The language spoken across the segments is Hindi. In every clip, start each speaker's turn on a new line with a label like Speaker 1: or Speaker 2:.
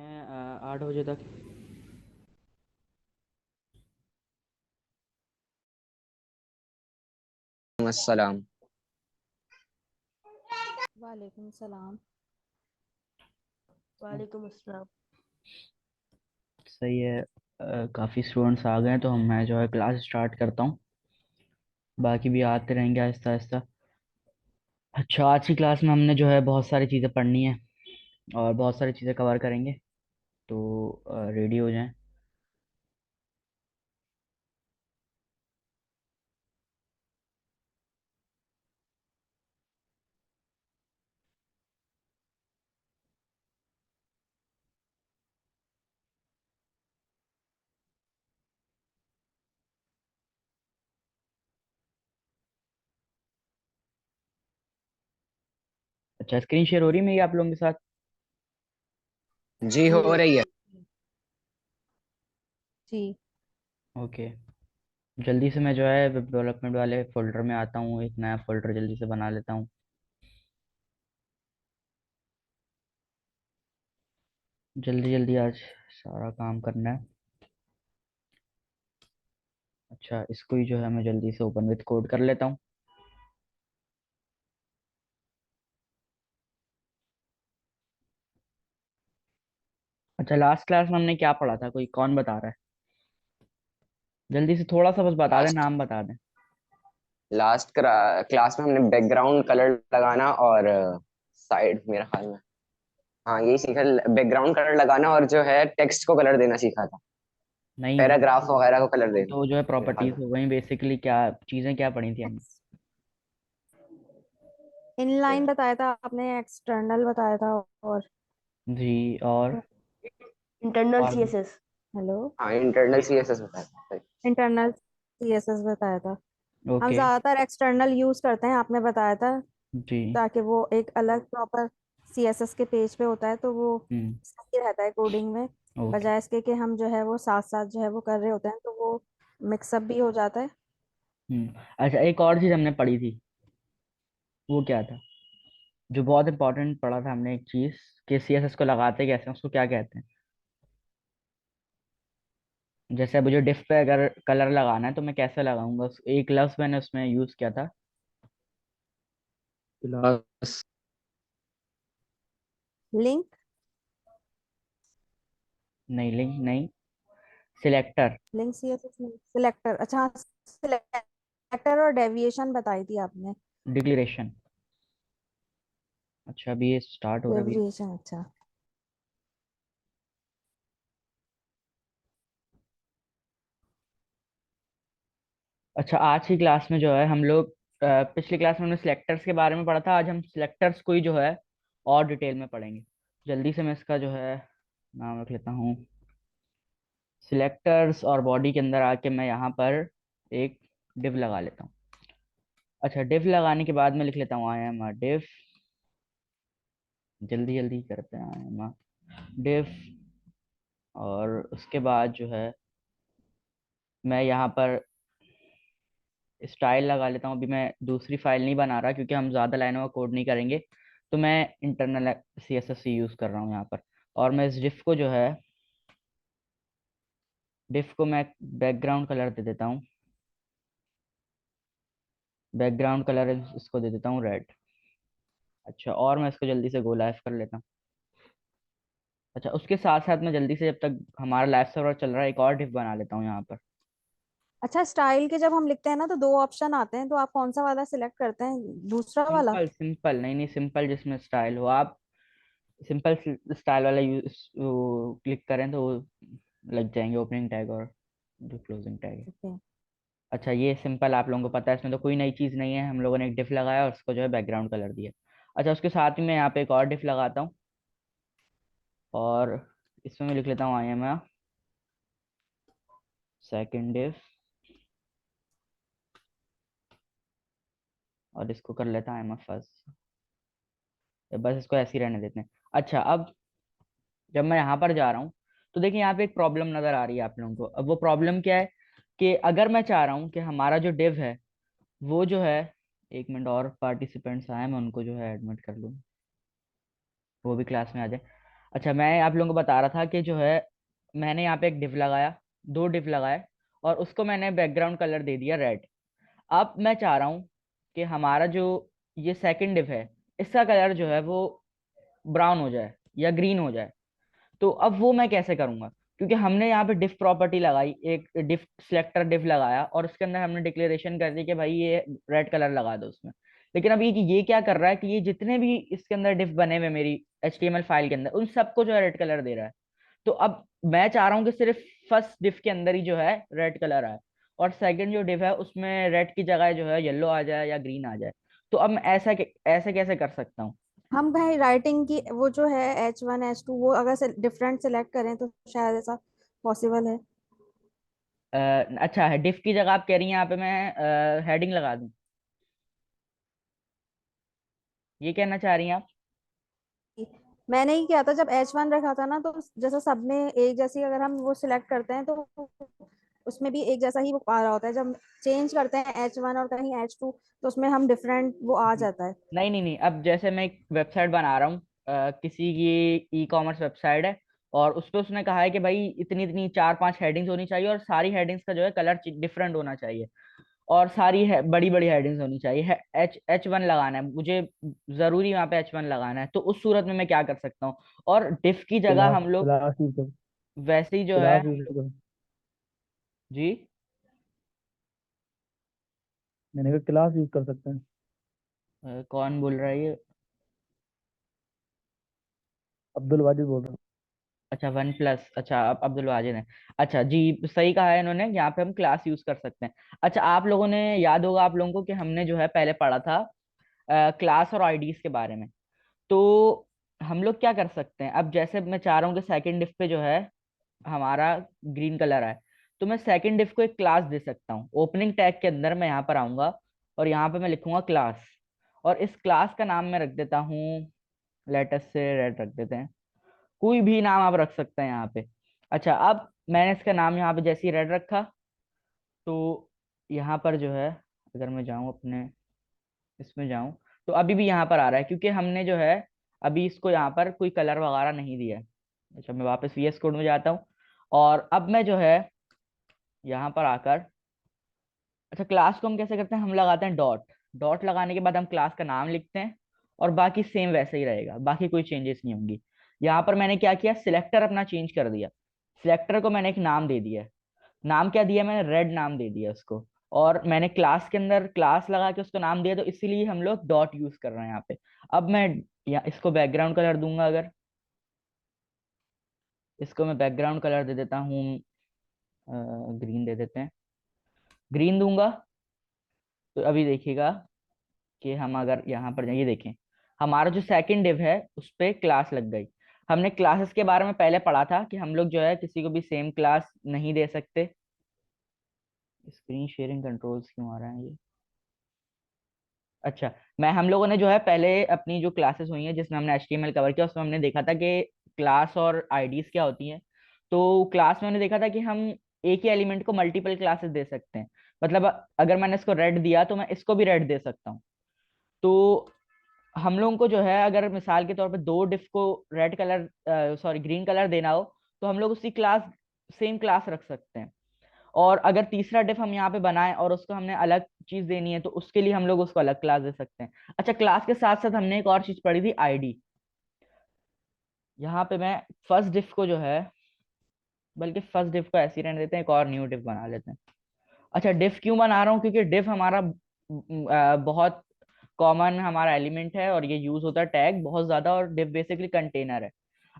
Speaker 1: मैं 8 बजे तक।
Speaker 2: अस्सलाम।
Speaker 3: वालेकुम सलाम। वालेकुम अस्सलाम।
Speaker 1: सही है। काफ़ी स्टूडेंट्स आ गए हैं तो मैं जो है क्लास स्टार्ट करता हूँ। बाकी भी आते रहेंगे आहिस्ता आहिस्ता। अच्छा, आज की क्लास में हमने जो है बहुत सारी चीज़ें पढ़नी है और बहुत सारी चीज़ें कवर करेंगे। तो रेडी हो जाएं। अच्छा, स्क्रीन शेयर हो रही है मेरी आप लोगों के साथ?
Speaker 2: जी हो
Speaker 3: जी
Speaker 2: रही है।
Speaker 3: जी।
Speaker 1: ओके। जल्दी से मैं जो है वेब डेवलपमेंट वाले फोल्डर में आता हूँ, एक नया फोल्डर जल्दी से बना लेता हूँ। जल्दी जल्दी आज सारा काम करना है। अच्छा, इसको ही जो है मैं जल्दी से ओपन विथ कोड कर लेता हूँ। अच्छा, लास्ट क्लास में हमने क्या पढ़ा था? कोई कौन बता रहा है? जल्दी से थोड़ा सा बस बता दें,
Speaker 2: लास्ट
Speaker 1: नाम बता दें।
Speaker 2: लास्ट क्लास में हमने बैकग्राउंड कलर लगाना और साइड मेरा ख्याल में, हाँ यही सीखा। बैकग्राउंड कलर लगाना और जो है टेक्स्ट को कलर देना सीखा था।
Speaker 1: नहीं, वो
Speaker 2: पैराग्राफ वगैरह को कलर
Speaker 1: वो
Speaker 2: देना
Speaker 1: तो जो है
Speaker 2: मेरे ख्याल
Speaker 1: प्रॉपर्टीज
Speaker 2: में।
Speaker 1: हो गई। बेसिकली क्या चीजें क्या पढ़ी थी हमने?
Speaker 3: इनलाइन बताया था आपने, एक्सटर्नल बताया था, और
Speaker 1: जी।
Speaker 3: इंटरनल
Speaker 1: और
Speaker 3: सीएसएस। हेलो।
Speaker 2: हाँ इंटरनल सीएसएस बताया था।
Speaker 3: इंटरनल सीएसएस बताया था। हम
Speaker 1: ओके।
Speaker 3: ज्यादातर एक्सटर्नल यूज करते हैं, आपने बताया था,
Speaker 1: जी।
Speaker 3: ताकि वो एक अलग प्रॉपर सीएसएस के पेज पे होता है तो वो
Speaker 1: हम्म।
Speaker 3: सही रहता है कोडिंग में।
Speaker 1: ओके।
Speaker 3: बजाय इसके कि हम जो है वो साथ साथ जो है वो कर रहे होते हैं तो वो मिक्सअप भी हो जाता है।
Speaker 1: अच्छा, एक और चीज हमने पढ़ी थी, वो क्या था? जो बहुत इंपॉर्टेंट पढ़ा था हमने, एक चीज कि सीएसएस को लगाते कैसे हैं, उसको क्या कहते हैं? जैसे मुझे डिफ पे अगर कलर लगाना है तो मैं कैसे लगाऊंगा? एक लफ्ज मैंने उसमें यूज किया था।
Speaker 2: क्लास।
Speaker 3: लिंक।
Speaker 1: नहीं, लिंक नहीं। सिलेक्टर।
Speaker 3: लिंक सीएसएस नहीं, सिलेक्टर। अच्छा हाँ, सिलेक्टर और डेविएशन बताई थी आपने।
Speaker 1: डिक्लेरेशन। अच्छा, अभी ये स्टार्ट हो रहा है अभी।
Speaker 3: डेविएशन, अच्छा।
Speaker 1: अच्छा, आज की क्लास में जो है हम लोग पिछली क्लास में हमने सिलेक्टर्स के बारे में पढ़ा था। आज हम सिलेक्टर्स को ही जो है और डिटेल में पढ़ेंगे। जल्दी से मैं इसका जो है नाम रख लेता हूँ, सिलेक्टर्स। और बॉडी के अंदर आके मैं यहाँ पर एक डिव लगा लेता हूँ। अच्छा, डिव लगाने के बाद मैं लिख लेता हूँ आई एम अ डिव। जल्दी जल्दी करते हैं, आई एम अ डिव। और उसके बाद जो है मैं यहाँ पर स्टाइल लगा लेता हूँ। अभी मैं दूसरी फाइल नहीं बना रहा क्योंकि हम ज़्यादा लाइनों का कोड नहीं करेंगे। तो मैं इंटरनल CSS यूज़ कर रहा हूँ यहाँ पर। और मैं इस डिफ को जो है, डिफ को मैं बैकग्राउंड कलर दे देता हूँ। बैकग्राउंड कलर इसको दे देता हूँ रेड। अच्छा, और मैं इसको जल्दी से गो लाइव कर लेता हूँ। अच्छा, उसके साथ साथ मैं जल्दी से, जब तक हमारा लाइव सर्वर चल रहा है, एक और डिफ बना लेता हूँ यहाँ पर।
Speaker 3: अच्छा, स्टाइल के जब हम लिखते हैं ना तो दो ऑप्शन आते हैं, तो आप कौन सा वाला सिलेक्ट करते हैं, दूसरा वाला?
Speaker 1: सिंपल सिंपल, नहीं नहीं, सिंपल जिसमें स्टाइल हो। आप सिंपल स्टाइल वाला यूज क्लिक करें तो वो लग जाएंगे ओपनिंग टैग और जो क्लोजिंग टैग है।
Speaker 3: ओके।
Speaker 1: अच्छा, ये सिंपल आप लोगों को पता है, इसमें तो कोई नई चीज़ नहीं है। हम लोगों ने एक डिफ लगाया और उसको जो है बैकग्राउंड कलर दिया। अच्छा, उसके साथ ही मैं यहाँ पे एक और डिफ लगाता हूँ और इसमें मैं लिख लेता हूँ आई एम अ सेकेंड डिफ। और इसको कर लेता हूँ आई एम अ फर्स्ट। बस इसको ऐसे ही रहने देते हैं। अच्छा, अब जब मैं यहाँ पर जा रहा हूँ तो देखिए यहाँ पे एक प्रॉब्लम नजर आ रही है आप लोगों को। अब वो प्रॉब्लम क्या है कि अगर मैं चाह रहा हूँ कि हमारा जो डिव है वो जो है, एक मिनट, और पार्टिसिपेंट्स आए, मैं उनको जो है एडमिट कर लूँ, वो भी क्लास में आ जाए। अच्छा, मैं आप लोगों को बता रहा था कि जो है मैंने यहाँ पे एक डिव लगाया, दो डिव लगाए, और उसको मैंने बैकग्राउंड कलर दे दिया रेड। अब मैं चाह रहा हूँ कि हमारा जो ये सेकंड डिव है, इसका कलर जो है वो ब्राउन हो जाए या ग्रीन हो जाए। तो अब वो मैं कैसे करूंगा? क्योंकि हमने यहाँ पे डिफ प्रॉपर्टी लगाई, एक डिफ सिलेक्टर डिफ लगाया, और उसके अंदर हमने डिक्लेरेशन कर दी कि भाई ये रेड कलर लगा दो उसमें। लेकिन अब ये क्या कर रहा है कि ये जितने भी इसके अंदर डिफ बने हुए मेरी HTML फाइल के अंदर, उन सबको जो है रेड कलर दे रहा है। तो अब मैं चाह रहा हूँ कि सिर्फ फर्स्ट डिफ के अंदर ही जो है रेड कलर आए, और सेकंड जो डिफ है उसमें रेड की जगह जो है येलो आ जाए या ग्रीन आ जाए। तो अब मैं ऐसे कैसे कर सकता हूँ?
Speaker 3: हम भाई राइटिंग की वो जो है H1 H2 वो अगर डिफरेंट सिलेक्ट करें तो शायद ऐसा पॉसिबल है।
Speaker 1: अच्छा है, डिफ की जगह आप कह रही हैं यहाँ पे मैं हेडिंग लगा दूं, ये कहना चाह रही हैं आप?
Speaker 3: मैंने ही किया था जब H1 रखा था ना, तो जैसा सब में एक जैसी अगर हम वो सिलेक्ट करते हैं तो उसमें भी एक जैसा ही वो आ रहा होता है। जब चेंज करते हैं H1 और कहीं H2 तो उसमें हम डिफरेंट वो आ
Speaker 1: जी।
Speaker 3: जाता है।
Speaker 1: नहीं नहीं नहीं, अब जैसे मैं एक वेबसाइट बना रहा हूँ, किसी की E-कॉमर्स वेबसाइट है, और उस पे उसने कहा है कि भाई इतनी इतनी चार पांच हेडिंग्स होनी चाहिए, और सारी हेडिंग्स का जो है कलर डिफरेंट होना चाहिए, और सारी है बड़ी बड़ी हेडिंग्स होनी चाहिए है। H1 लगाना है मुझे, जरूरी वहां पे H1 लगाना है। तो उस सूरत में मैं क्या कर सकता हूँ? और डिफ की जगह
Speaker 4: क्लास
Speaker 1: हम लोग
Speaker 4: क्लास यूज कर
Speaker 1: वैसे ही जो है
Speaker 4: क्लास यूज कर
Speaker 1: जी।
Speaker 4: मैंने कहा क्लास यूज कर सकते हैं।
Speaker 1: कौन बोल रहा है ये?
Speaker 4: अब्दुल वाजिद बोल रहा हूँ।
Speaker 1: अच्छा, वन प्लस, अच्छा, अब अब्दुल वाजिद है। अच्छा जी, सही कहा है इन्होंने, यहाँ पे हम क्लास यूज कर सकते हैं। अच्छा, आप लोगों ने याद होगा आप लोगों को कि हमने जो है पहले पढ़ा था क्लास और आईडीज के बारे में। तो हम लोग क्या कर सकते हैं? अब जैसे मैं चाह रहा हूँ कि सेकंड डिफ पे जो है हमारा ग्रीन कलर आए, तो मैं सेकंड डिफ को एक क्लास दे सकता हूँ। ओपनिंग टैग के अंदर मैं यहाँ पर आऊंगा, और यहाँ पे मैं लिखूंगा क्लास, और इस क्लास का नाम मैं रख देता हूँ, लेटेस्ट से रेड रख देते हैं, कोई भी नाम आप रख सकते हैं यहाँ पे। अच्छा, अब मैंने इसका नाम यहाँ पे जैसे ही रेड रखा, तो यहाँ पर जो है अगर मैं जाऊँ अपने इसमें जाऊँ, तो अभी भी यहाँ पर आ रहा है, क्योंकि हमने जो है अभी इसको यहाँ पर कोई कलर वगैरह नहीं दिया है। अच्छा, मैं वापस VS कोड में जाता हूँ, और अब मैं जो है यहाँ पर आकर, अच्छा, क्लास को हम कैसे करते हैं? हम लगाते हैं डॉट। डॉट लगाने के बाद हम क्लास का नाम लिखते हैं, और बाकी सेम वैसे ही रहेगा, बाकी कोई चेंजेस नहीं होंगी। यहाँ पर मैंने क्या किया, सिलेक्टर अपना चेंज कर दिया। सिलेक्टर को मैंने एक नाम दे दिया। नाम क्या दिया मैंने? रेड नाम दे दिया उसको। और मैंने क्लास के अंदर क्लास लगा के उसको नाम दिया, तो इसीलिए हम लोग डॉट यूज कर रहे हैं यहाँ पे। अब मैं इसको बैकग्राउंड कलर दूंगा, अगर इसको मैं बैकग्राउंड कलर दे देता हूँ, ग्रीन दे देते हैं, ग्रीन दूंगा। तो अभी देखिएगा कि हम अगर यहाँ पर जाइए देखें, हमारा जो सेकंड डिव है उस पे क्लास लग गई। हमने क्लासेस के बारे में पहले पढ़ा था कि हम लोग जो है किसी को भी सेम क्लास नहीं दे सकते। स्क्रीन शेयरिंग कंट्रोल्स क्यों आ रहा है ये? अच्छा, मैं हम लोगों ने जो है पहले अपनी जो क्लासेस हुई हैं जिसमें हमने HTML कवर किया, उसमें हमने देखा था कि क्लास और आईडीज क्या होती हैं। तो क्लास में हमने देखा था कि हम एक ही एलिमेंट को मल्टीपल क्लासेस दे सकते हैं। मतलब अगर मैंने इसको रेड दिया तो मैं इसको भी रेड दे सकता हूँ। तो हम लोगों को जो है अगर मिसाल के तौर पे दो डिफ को red colour, sorry, green colour देना हो, तो हम लोग उसी क्लास सेम क्लास रख सकते हैं। और अगर तीसरा डिफ हम यहाँ पे बनाएं और उसको हमने अलग चीज देनी है, तो उसके लिए हम लोग उसको अलग क्लास दे सकते हैं। अच्छा, क्लास के साथ साथ हमने एक और चीज पढ़ी थी, आईडी। यहाँ पे मैं फर्स्ट डिफ को जो है, बल्कि फर्स्ट डिफ को ऐसे ही रहने देते हैं, एक और न्यू डिफ बना लेते हैं। अच्छा, डिफ क्यों बना रहा हूँ? क्योंकि डिफ हमारा बहुत कॉमन हमारा एलिमेंट है, और ये यूज होता है टैग बहुत ज्यादा, और डिफ बेसिकली कंटेनर है।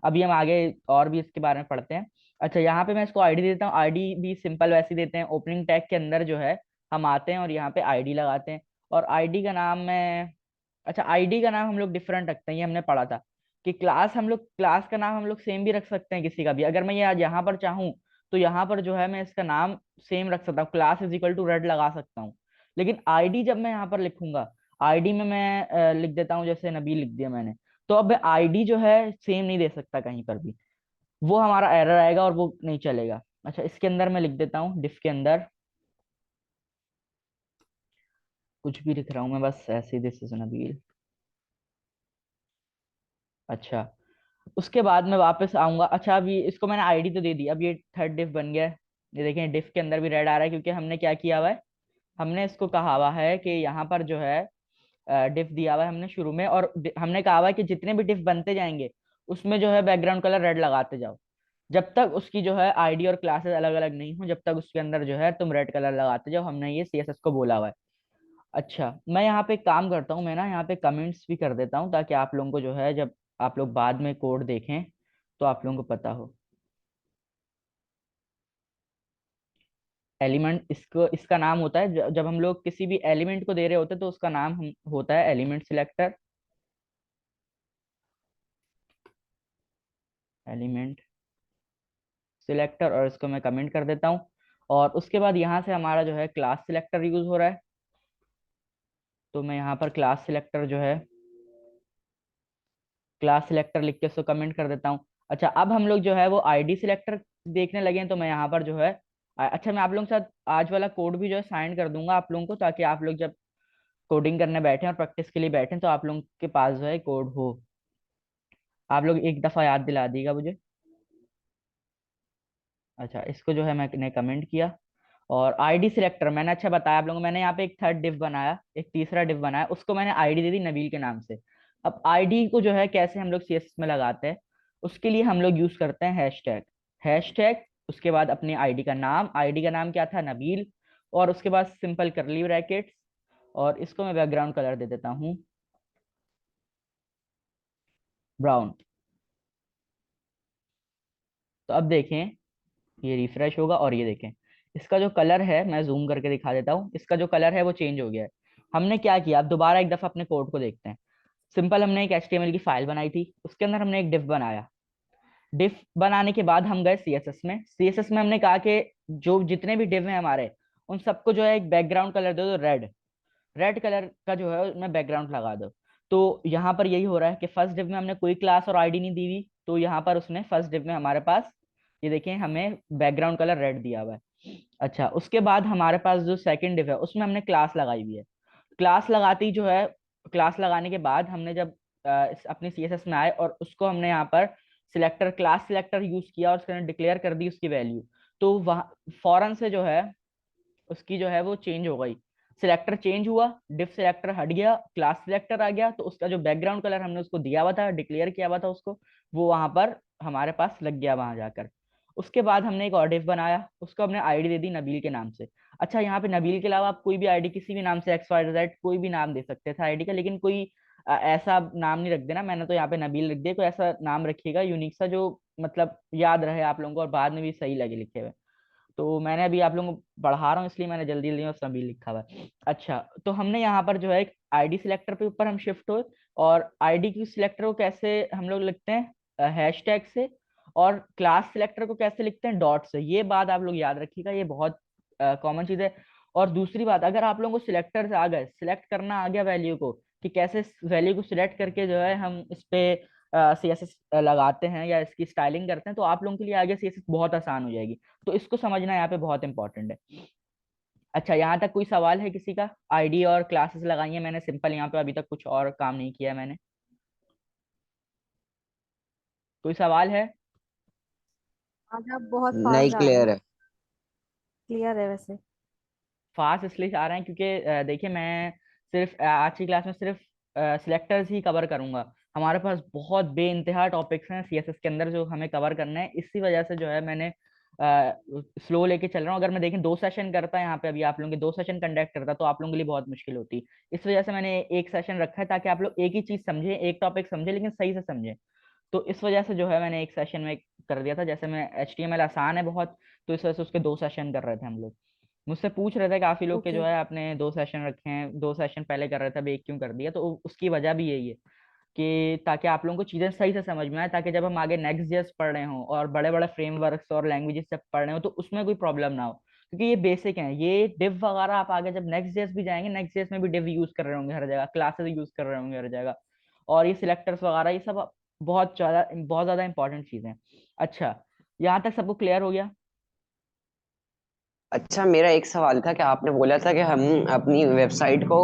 Speaker 1: अभी हम आगे और भी इसके बारे में पढ़ते हैं। अच्छा, यहाँ पे मैं इसको आईडी देता हूँ। आईडी भी सिंपल वैसे ही देते हैं, ओपनिंग टैग के अंदर जो है हम आते हैं और यहाँ पे आईडी लगाते हैं। और आईडी का नाम मैं, अच्छा, आईडी का नाम हम लोग डिफरेंट रखते हैं, ये हमने पढ़ा था कि क्लास हम लोग, क्लास का नाम हम लोग सेम भी रख सकते हैं किसी का भी। अगर मैं ये आज यहाँ पर चाहूँ तो यहाँ पर जो है मैं इसका नाम सेम रख सकता हूँ, class is equal to red लगा सकता हूँ। लेकिन आईडी जब मैं यहाँ पर लिखूंगा, आईडी में मैं लिख देता हूँ जैसे नबी लिख दिया मैंने, तो अब आईडी जो है सेम नहीं दे सकता कहीं पर भी, वो हमारा एरर आएगा और वो नहीं चलेगा। अच्छा, इसके अंदर मैं लिख देता हूँ, डिफ के अंदर कुछ भी लिख रहा हूँ मैं, बस ऐसे ही, दिस इज नबील। अच्छा, उसके बाद मैं वापस आऊंगा। अच्छा, अब ये इसको मैंने आईडी तो दे दी, अब ये थर्ड डिफ बन गया है। ये देखें डिफ के अंदर भी रेड आ रहा है, क्योंकि हमने क्या किया हुआ है, हमने इसको कहा हुआ है कि यहाँ पर जो है डिफ दिया हुआ है हमने शुरू में, और हमने कहा हुआ है कि जितने भी डिफ बनते जाएंगे उसमें जो है बैकग्राउंड कलर रेड लगाते जाओ, जब तक उसकी जो है आईडी और क्लासेस अलग अलग नहीं हो, जब तक उसके अंदर जो है तुम रेड कलर लगाते जाओ। हमने ये सीएसएस को बोला हुआ है। अच्छा, मैं यहाँ पे एक काम करता हूँ, मैं ना यहाँ पे कमेंट्स भी कर देता हूँ, ताकि आप लोगों को जो है जब आप लोग बाद में कोड देखें तो आप लोगों को पता हो। एलिमेंट, इसको इसका नाम होता है जब हम लोग किसी भी एलिमेंट को दे रहे होते हैं तो उसका नाम होता है एलिमेंट सिलेक्टर। एलिमेंट सिलेक्टर, और इसको मैं कमेंट कर देता हूँ। और उसके बाद यहाँ से हमारा जो है क्लास सिलेक्टर यूज हो रहा है, तो मैं यहाँ पर क्लास सिलेक्टर जो है क्लास सिलेक्टर लिख के उसको कमेंट कर देता हूँ। अच्छा, अब हम लोग जो है वो आईडी सिलेक्टर देखने लगे हैं, तो मैं यहाँ पर जो है अच्छा, मैं आप लोगों के साथ आज वाला कोड भी जो है साइन कर दूंगा आप लोगों को, ताकि आप लोग जब कोडिंग करने बैठे और प्रैक्टिस के लिए बैठे तो आप लोगों के पास जो है कोड हो। आप लोग एक दफा याद दिला दीजिएगा मुझे। अच्छा, इसको जो है मैंने कमेंट किया। और आईडी सिलेक्टर मैंने अच्छा बताया आप लोगों को, मैंने यहाँ पे एक थर्ड डिव बनाया, एक तीसरा डिव बनाया, उसको मैंने आईडी दे दी नबील के नाम से। अब आईडी को जो है कैसे हम लोग सीएसएस में लगाते हैं, उसके लिए हम लोग यूज करते हैं हैशटैग। हैशटैग, उसके बाद अपनी आईडी का नाम, आईडी का नाम क्या था, नबील, और उसके बाद सिंपल करली ब्रैकेट्स, और इसको मैं बैकग्राउंड कलर दे देता हूँ ब्राउन। तो अब देखें, ये रिफ्रेश होगा और ये देखें इसका जो कलर है, मैं जूम करके दिखा देता हूँ, इसका जो कलर है वो चेंज हो गया है। हमने क्या किया, अब दोबारा एक दफा अपने कोड को देखते हैं। सिंपल, हमने एक एचटीएमएल की फाइल बनाई थी, उसके अंदर हमने एक डिफ बनाया। डिफ बनाने के बाद हम गए सीएसएस में। सीएसएस में हमने कहा कि जो जितने भी डिव हैं हमारे, उन सबको जो है एक बैकग्राउंड कलर दे दो रेड। रेड कलर का जो है उसमें बैकग्राउंड लगा दो। तो यहाँ पर यही हो रहा है कि फर्स्ट डिव में हमने कोई क्लास और आईडी नहीं दी हुई, तो यहाँ पर उसने फर्स्ट डिव में हमारे पास, ये देखें, हमें बैकग्राउंड कलर रेड दिया हुआ है। अच्छा, उसके बाद हमारे पास जो सेकंड डिव है उसमें हमने क्लास लगाई हुई है। क्लास लगाती जो है, क्लास लगाने के बाद हमने जब अपनी सीएसएस में आए और उसको हमने यहाँ पर सिलेक्टर, क्लास सिलेक्टर यूज किया और उसके डिक्लेयर कर दी उसकी वैल्यू, तो वहाँ फौरन से जो है उसकी जो है वो चेंज हो गई। सिलेक्टर चेंज हुआ, डिफ सिलेक्टर हट गया, क्लास सिलेक्टर आ गया, तो उसका जो बैकग्राउंड कलर हमने उसको दिया हुआ था, डिक्लेयर किया हुआ था उसको, वो वहां पर हमारे पास लग गया वहां जाकर। उसके बाद हमने एक और डिफ बनाया, उसको हमने आईडी दे दी नबील के नाम से। अच्छा, यहाँ पे नबील के अलावा आप कोई भी आईडी किसी भी नाम से, एक्स वाई जेड कोई भी नाम दे सकते थे आईडी का, लेकिन कोई ऐसा नाम नहीं रख देना। मैंने तो यहाँ पे नबील लिख दिया, कोई ऐसा नाम रखिएगा यूनिक सा जो मतलब याद रहे आप लोगों को और बाद में भी सही लगे लिखे हुए। तो मैंने अभी आप लोगों को पढ़ा रहा हूँ इसलिए मैंने जल्दी जल्दी में सभी लिखा हुआ है। अच्छा, तो हमने यहाँ पर जो है एक आईडी सिलेक्टर पे ऊपर हम शिफ्ट हुए, और आईडी की सिलेक्टर को कैसे हम लोग लिखते हैं, हैशटैग से, और क्लास सिलेक्टर को कैसे लिखते हैं, डॉट से। ये बात आप लोग याद रखिएगा, ये बहुत कॉमन चीज है। और दूसरी बात, अगर आप लोगों को सिलेक्टर से आ गए, सिलेक्ट करना आ गया वैल्यू को, कि कैसे वैल्यू को सिलेक्ट करके जो है हम इस पे सीएसएस लगाते हैं या इसकी स्टाइलिंग करते हैं, तो आप लोगों के लिए आगे सीएसएस बहुत आसान हो जाएगी। तो इसको समझना यहाँ पे बहुत इंपॉर्टेंट है। अच्छा, यहाँ तक कोई सवाल है किसी का? आईडी और क्लासेस लगाई है मैंने सिंपल, यहाँ पे अभी तक कुछ और काम नहीं किया मैंने। कोई सवाल है?
Speaker 3: आज आप बहुत फास्ट
Speaker 2: नहीं,
Speaker 3: जा रहे हैं।
Speaker 2: क्लियर है।
Speaker 3: क्लियर है वैसे।
Speaker 1: फास्ट इसलिए जा रहे हैं क्योंकि देखिए, मैं सिर्फ आज की क्लास में सिर्फ सिलेक्टर्स ही कवर करूंगा। हमारे पास बहुत बेइंतहा टॉपिक्स हैं सीएसएस के अंदर जो हमें कवर करना है, इसी वजह से जो है मैंने स्लो लेके चल रहा हूँ। अगर मैं देखें 2 सेशन करता यहाँ पे, अभी आप लोगों के 2 सेशन कंडक्ट करता, तो आप लोगों के लिए बहुत मुश्किल होती। इस वजह से मैंने एक सेशन रखा है, ताकि आप लोग एक ही चीज समझे, एक टॉपिक समझे, लेकिन सही से समझे। तो इस वजह से जो है मैंने एक सेशन में कर दिया था। जैसे मैं HTML आसान है बहुत, तो इस वजह से उसके 2 सेशन कर रहे थे हम लोग। मुझसे पूछ रहे थे काफी लोग कि
Speaker 3: ओके।
Speaker 1: जो है आपने 2 सेशन रखे हैं, 2 सेशन पहले कर रहे थे, अब एक क्यों कर दिया? तो उसकी वजह भी यही है कि ताकि आप लोगों को चीजें सही से समझ में आए, ताकि जब हम आगे नेक्स्ट जेएस पढ़ रहे हो और बड़े बड़े फ्रेमवर्क्स और लैंग्वेजेस जब पढ़ रहे हो, तो उसमें कोई प्रॉब्लम ना हो। क्योंकि ये बेसिक है, ये डिव वगैरह आप आगे जब नेक्स्ट जेएस भी जाएंगे, नेक्स्ट जेएस में भी डिव यूज कर रहे होंगे हर जगह, क्लासेस यूज कर रहे होंगे हर जगह, और ये सिलेक्टर्स वगैरह ये सब बहुत ज्यादा इंपॉर्टेंट चीजें हैं। अच्छा, यहाँ तक सबको क्लियर हो गया?
Speaker 2: अच्छा, मेरा एक सवाल था कि आपने बोला था कि हम अपनी वेबसाइट को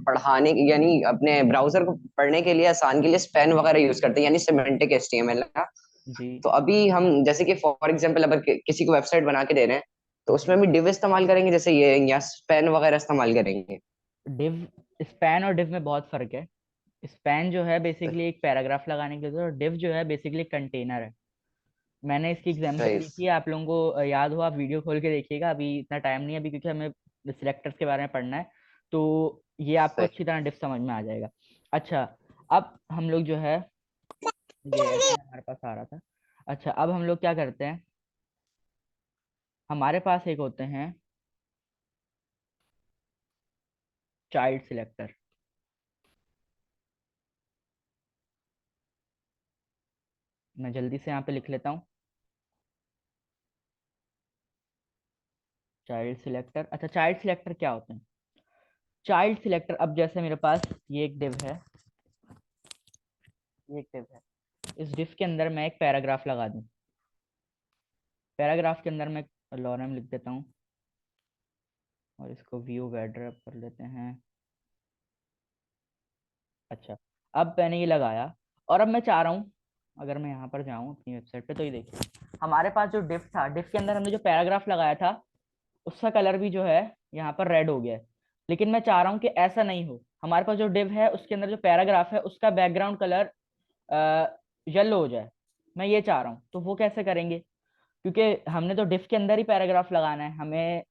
Speaker 2: पढ़ाने की, यानी अपने ब्राउजर को पढ़ने के लिए, आसान के लिए स्पैन वगैरह यूज करते हैं, यानी सिमेंटिक एचटीएमएल का।
Speaker 1: जी।
Speaker 2: तो अभी हम जैसे कि फॉर एग्जांपल अगर किसी को वेबसाइट बना के दे रहे हैं, तो उसमें भी डिव इस्तेमाल करेंगे जैसे ये, या स्पैन वगैरह इस्तेमाल करेंगे?
Speaker 1: डिव, स्पैन और डिव में बहुत फर्क है। स्पैन जो है बेसिकली एक पैराग्राफ लगाने के लिए, और डिव जो है बेसिकली कंटेनर है। मैंने इसकी एग्जांपल
Speaker 2: सही।
Speaker 1: दी थी, आप लोगों को याद हो आप वीडियो खोल के देखिएगा। अभी इतना टाइम नहीं है अभी, क्योंकि हमें सिलेक्टर्स के बारे में पढ़ना है, तो ये आपको
Speaker 2: सही।
Speaker 1: अच्छी तरह डिफ समझ में आ जाएगा। अच्छा, अब हम लोग जो है, ये ऐसे हमारे पास आ रहा था। अच्छा, अब हम लोग क्या करते हैं, हमारे पास एक होते हैं चाइल्ड सिलेक्टर। मैं जल्दी से यहाँ पे लिख लेता हूँ, चाइल्ड सिलेक्टर। अच्छा, चाइल्ड सिलेक्टर क्या होते हैं? चाइल्ड सिलेक्टर, अब जैसे मेरे पास ये एक डिव है, ये एक डिव है, इस डिव के अंदर मैं एक पैराग्राफ लगा दूं। पैराग्राफ के अंदर मैं लॉरेम लिख देता हूँ, और इसको व्यू वेड्रप कर लेते हैं। अच्छा, अब मैंने ये लगाया, और अब मैं चाह रहा हूँ, अगर मैं यहाँ पर जाऊँ अपनी वेबसाइट पे, तो ये देखिए हमारे पास जो डिव था, डिव के अंदर हमने जो पैराग्राफ लगाया था, उसका कलर भी जो है यहाँ पर रेड हो गया है। लेकिन मैं चाह रहा हूँ कि ऐसा नहीं हो, हमारे पास जो डिव है उसके अंदर जो पैराग्राफ है उसका बैकग्राउंड कलर येलो हो जाए। मैं ये चाह रहा हूँ, तो वो कैसे करेंगे? क्योंकि हमने तो डिफ के अंदर ही पैराग्राफ लगाना है, हमें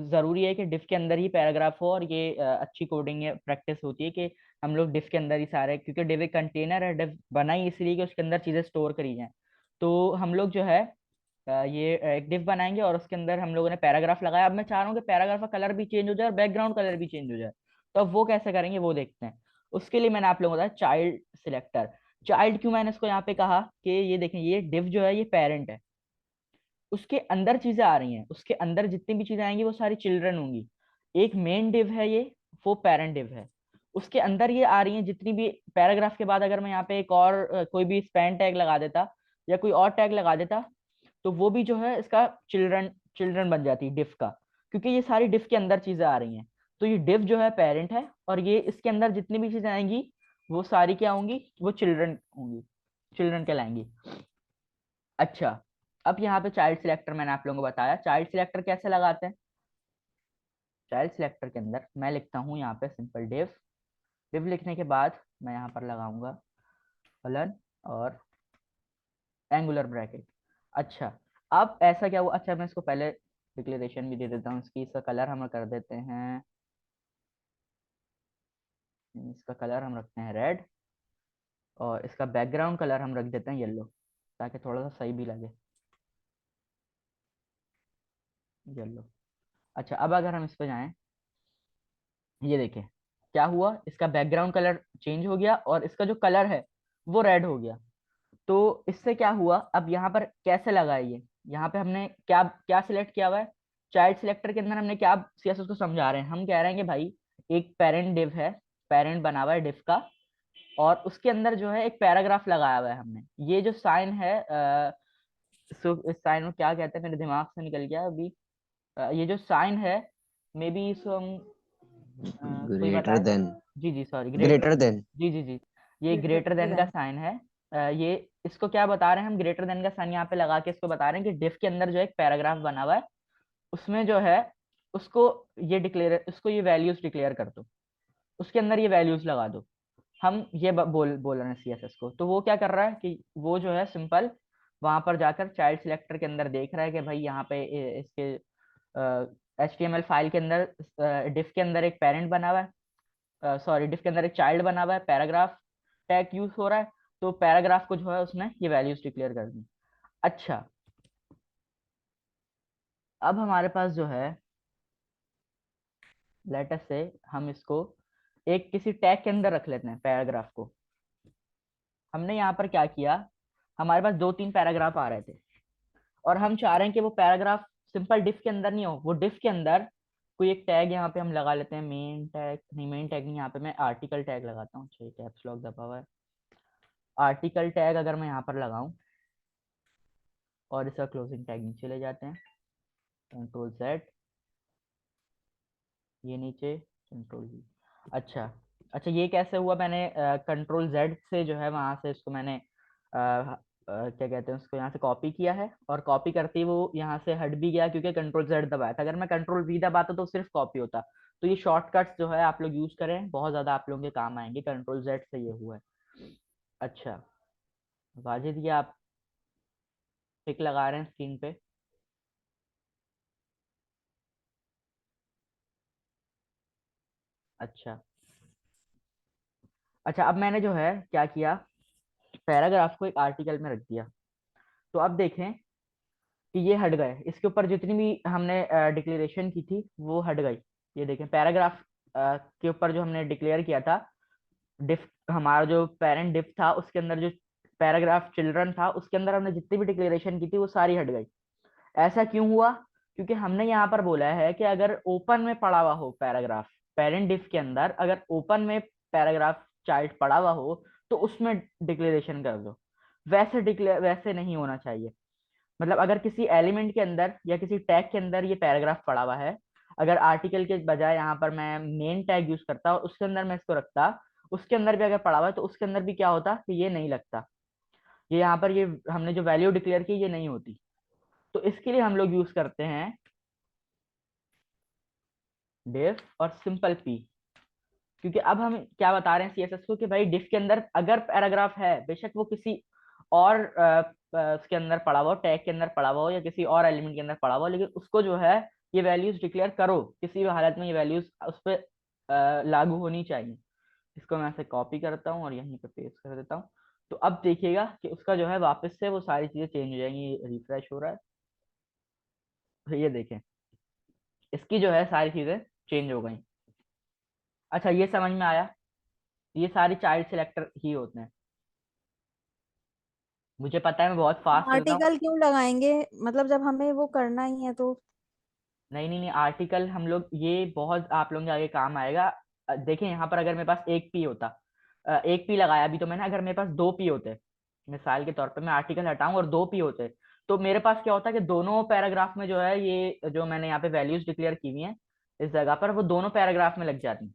Speaker 1: जरूरी है कि डिफ के अंदर ही पैराग्राफ हो, और ये अच्छी कोडिंग या प्रैक्टिस होती है कि हम लोग डिफ के अंदर ही सारे, क्योंकि डिव एक कंटेनर है, डिफ बना ही इसलिए कि उसके अंदर चीजें स्टोर करी जाएं। तो हम लोग जो है ये एक डिफ बनाएंगे, और उसके अंदर हम लोगों ने पैराग्राफ लगाया। अब मैं चाह रहा हूँ कि पैराग्राफ का कलर भी चेंज हो जाए और बैकग्राउंड कलर भी चेंज हो जाए। तो अब वो कैसे करेंगे वो देखते हैं। उसके लिए मैंने आप लोगों को बताया चाइल्ड सिलेक्टर। चाइल्ड क्यों मैंने इसको यहाँ पे कहा कि ये देखें, ये डिव जो है ये पेरेंट है, उसके अंदर चीजें आ रही हैं, उसके अंदर जितनी भी चीजें आएंगी वो सारी चिल्ड्रन होंगी। एक मेन डिव है ये, वो पेरेंट डिव है, उसके अंदर ये आ रही हैं जितनी भी। पैराग्राफ के बाद अगर मैं यहाँ पे एक और कोई भी स्पैन टैग लगा देता या कोई और टैग लगा देता, तो वो भी जो है इसका चिल्ड्रन चिल्ड्रन बन जाती है डिफ का, क्योंकि ये सारी डिफ के अंदर चीजें आ रही हैं। तो ये डिफ जो है पेरेंट है, और ये इसके अंदर जितनी भी चीजें आएंगी वो सारी क्या होंगी, वो चिल्ड्रन होंगी, चिल्ड्रन कहलाएंगी। अच्छा, अब यहाँ पे चाइल्ड सिलेक्टर मैंने आप लोगों को बताया, चाइल्ड सिलेक्टर कैसे लगाते हैं। चाइल्ड सिलेक्टर के अंदर मैं लिखता हूँ यहाँ पे सिंपल डिव। डिव लिखने के बाद मैं यहाँ पर लगाऊंगा कॉलन और एंगुलर ब्रैकेट। अच्छा, अब ऐसा क्या हुआ, अच्छा मैं इसको पहले डिक्लेरेशन भी दे देता हूँ इसकी। इसका कलर हम कर देते हैं, इसका कलर हम रखते हैं रेड, और इसका बैकग्राउंड कलर हम रख देते हैं येलो, ताकि थोड़ा सा सही भी लगे, येलो। अच्छा, अब अगर हम इस पे जाएं, ये देखें क्या हुआ, इसका बैकग्राउंड कलर चेंज हो गया और इसका जो कलर है वो रेड हो गया। तो इससे क्या हुआ, अब यहाँ पर कैसे लगा है ये, यहाँ पे हमने क्या क्या सिलेक्ट किया हुआ है, चाइल्ड सिलेक्टर के अंदर हमने क्या सीएसएस को समझा रहे हैं, हम कह रहे हैं कि भाई एक पेरेंट डिव है, पेरेंट बना हुआ है डिव का, और उसके अंदर जो है एक पैराग्राफ लगाया हुआ है हमने। ये जो साइन है इस साइन को क्या कहते हैं, मेरे दिमाग से निकल गया अभी। ये जो साइन है, मे बी इसको हम कोई
Speaker 2: ग्रेटर
Speaker 1: बताए।
Speaker 2: देन।
Speaker 1: जी जी सॉरी, ग्रेटर।
Speaker 2: Greater than.
Speaker 1: जी जी जी, ये ग्रेटर देन का साइन है। ये इसको क्या बता रहे हैं हम, ग्रेटर देन का साइन यहाँ पे लगा के इसको बता रहे हैं कि डिफ के अंदर जो एक पैराग्राफ बना हुआ है, उसमें जो है उसको ये डिक्लेयर, उसको ये वैल्यूज डिक्लेयर कर दो, उसके अंदर ये वैल्यूज लगा दो। हम ये बोल रहे हैं सीएसएस को, तो वो क्या कर रहा है कि वो जो है सिंपल वहां पर जाकर चाइल्ड सिलेक्टर के अंदर देख रहा है कि भाई यहाँ पे इसके HTML फाइल के अंदर डिफ के अंदर एक पेरेंट बना हुआ है, सॉरी डिफ के अंदर एक चाइल्ड बना हुआ है, पैराग्राफ टैग यूज हो रहा है, तो पैराग्राफ को जो है उसने ये वैल्यूज डिक्लेयर कर दी। अच्छा, अब हमारे पास जो है, लेटेस्ट से हम इसको एक किसी टैग के अंदर रख लेते हैं पैराग्राफ को। हमने यहाँ पर क्या किया, हमारे पास दो तीन पैराग्राफ आ रहे थे, और हम चाह रहे हैं कि वो पैराग्राफ सिंपल डिफ के अंदर नहीं हो, वो डिफ के अंदर कोई एक टैग यहाँ पे हम लगा लेते हैं, मेन टैग नहीं, मेन टैग नहीं, यहाँ पे मैं आर्टिकल टैग लगाता हूँ। अच्छा, कैप्स लॉक दबा हुआ है। आर्टिकल टैग अगर मैं यहाँ पर लगाऊं, और इसका क्लोजिंग टैग नीचे ले जाते हैं, कंट्रोल Z, ये नीचे कंट्रोल V। अच्छा अच्छा, ये कैसे हुआ? मैंने कंट्रोल Z से जो है वहां से इसको मैंने क्या कहते हैं उसको, यहाँ से कॉपी किया है, और कॉपी करते ही वो यहाँ से हट भी गया क्योंकि कंट्रोल Z दबाया था। अगर मैं कंट्रोल V दबाता तो सिर्फ कॉपी होता। तो ये शॉर्टकट्स जो है आप लोग यूज करें, बहुत ज्यादा आप लोगों के काम आएंगे। कंट्रोल Z से ये हुआ है। अच्छा वाजिद, ये आप टिक लगा रहे हैं स्क्रीन पे? अच्छा अच्छा, अब मैंने जो है क्या किया, पैराग्राफ को एक आर्टिकल में रख दिया। तो अब देखें कि ये हट गए, इसके ऊपर जितनी भी हमने डिक्लेरेशन की थी वो हट गई। ये देखें पैराग्राफ के ऊपर जो हमने डिक्लेयर किया था, डिफ, हमारा जो पेरेंट डिफ था उसके अंदर जो पैराग्राफ चिल्ड्रन था उसके अंदर हमने जितनी भी डिक्लेरेशन की थी वो सारी हट गई। ऐसा क्यों हुआ? क्योंकि हमने यहाँ पर बोला है कि अगर ओपन में पड़ा हुआ हो पैराग्राफ, पेरेंट डिफ के अंदर अगर ओपन में पैराग्राफ चाइल्ड पड़ा हुआ हो तो उसमें डिक्लेरेशन कर दो। वैसे नहीं होना चाहिए। मतलब अगर किसी एलिमेंट के अंदर या किसी टैग के अंदर ये पैराग्राफ पड़ा हुआ है, अगर आर्टिकल के बजाय यहाँ पर मैं मेन टैग यूज करता और उसके अंदर मैं इसको रखता, उसके अंदर भी अगर पड़ा हुआ है तो उसके अंदर भी क्या होता कि ये नहीं लगता, ये यहाँ पर ये हमने जो वैल्यू डिक्लेयर की ये नहीं होती। तो इसके लिए हम लोग यूज करते हैं डिफ और सिंपल पी। क्योंकि अब हम क्या बता रहे हैं सीएसएस को कि भाई डिफ के अंदर अगर पैराग्राफ है, बेशक वो किसी और उसके अंदर पड़ा हुआ हो, टैग के अंदर पड़ा हुआ हो या किसी और एलिमेंट के अंदर पड़ा हुआ हो, लेकिन उसको जो है ये वैल्यूज डिक्लेयर करो, किसी भी हालत में ये वैल्यूज उस पर लागू होनी चाहिए। इसको मैं ऐसे कॉपी करता हूँ और यहीं पे पेस्ट कर देता हूँ। तो अब देखिएगा कि उसका जो है वापस से वो सारी चीजें चेंज हो जाएंगी। रिफ्रेश हो रहा है तो ये देखें, इसकी जो है सारी चीजें चेंज हो गई। अच्छा ये समझ में आया, ये सारी चाइल्ड सिलेक्टर ही होते हैं। मुझे पता है मैं बहुत फास्ट चल रहा हूँ।
Speaker 3: आर्टिकल क्यों लगाएंगे, मतलब जब हमें वो करना ही है तो।
Speaker 1: नहीं नहीं नहीं, आर्टिकल हम लोग ये बहुत आप लोगों के आगे काम आएगा। देखें यहाँ पर अगर मेरे पास एक पी होता, एक पी लगाया भी तो मैंने, अगर मेरे पास दो पी होते, मिसाल के तौर पे मैं आर्टिकल हटाऊं और दो पी होते, तो मेरे पास क्या होता कि दोनों पैराग्राफ में जो है ये जो मैंने यहाँ पे वैल्यूज डिक्लेयर की हुई हैं इस जगह पर, वो दोनों पैराग्राफ में लग जाती।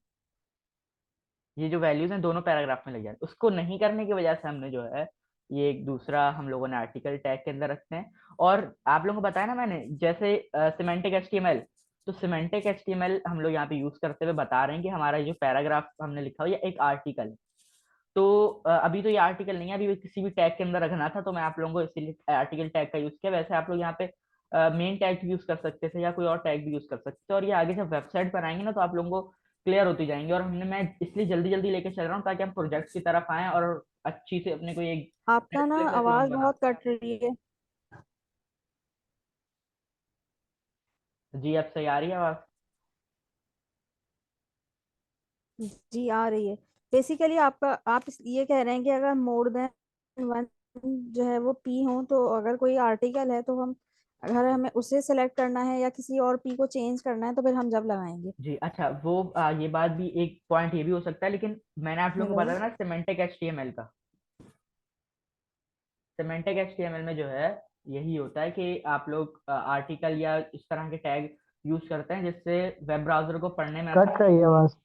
Speaker 1: ये जो वैल्यूज हैं दोनों पैराग्राफ में लग जाती। उसको नहीं करने की वजह से हमने जो है ये एक दूसरा हम लोगों ने आर्टिकल टैग के अंदर रखते हैं। और आप लोगों को बताया ना मैंने, जैसे सिमेंटिक एचटीएमएल, तो सिमेंटिक एचटीएमएल हम लोग यहाँ पे यूज करते हुए बता रहे हैं कि हमारा जो पैराग्राफ हमने लिखा हुआ ये एक आर्टिकल है। तो अभी तो ये आर्टिकल नहीं है, अभी किसी भी टैग के अंदर रखना था तो मैं आप लोगों को इसीलिए आर्टिकल टैग का यूज किया। वैसे आप लोग यहाँ पे मेन टैग यूज कर सकते थे या कोई और टैग भी यूज कर सकते थे, और ये आगे जब वेबसाइट पर आएंगे ना तो आप लोगों को क्लियर होती जाएंगे। और मैं इसलिए जल्दी जल्दी लेके चल रहा हूँ ताकि हम प्रोजेक्ट की तरफ आए और अच्छी से अपने को एक
Speaker 3: आपका ना
Speaker 1: नेटफ्लिक्स
Speaker 3: आवाज
Speaker 1: रेज्यूमे बना
Speaker 3: बहुत
Speaker 1: पाए।
Speaker 3: कट रही है।
Speaker 1: जी अब सही आ रही है आवाज?
Speaker 3: जी आ रही है। बेसिकली आपका आप ये कह रहे हैं कि अगर मोर देन वन जो है वो पी हो, तो अगर कोई आर्टिकल है तो हम, अगर हमें उसे सेलेक्ट करना है या किसी और पी को चेंज करना है तो फिर हम जब लगाएंगे।
Speaker 1: जी अच्छा, वो ये बात भी एक पॉइंट ये भी हो सकता है, लेकिन मैंने आप लोगों को
Speaker 3: हेलो।
Speaker 1: बताया ना सिमेंटिक एचटीएमएल का, सिमेंटिक एचटीएमएल में जो है यही होता है कि आप लोग आर्टिकल या इस तरह के टैग यूज करते हैं जिससे वेब ब्राउजर को पढ़ने में
Speaker 4: कट
Speaker 1: आसानी
Speaker 4: रही है आवाज।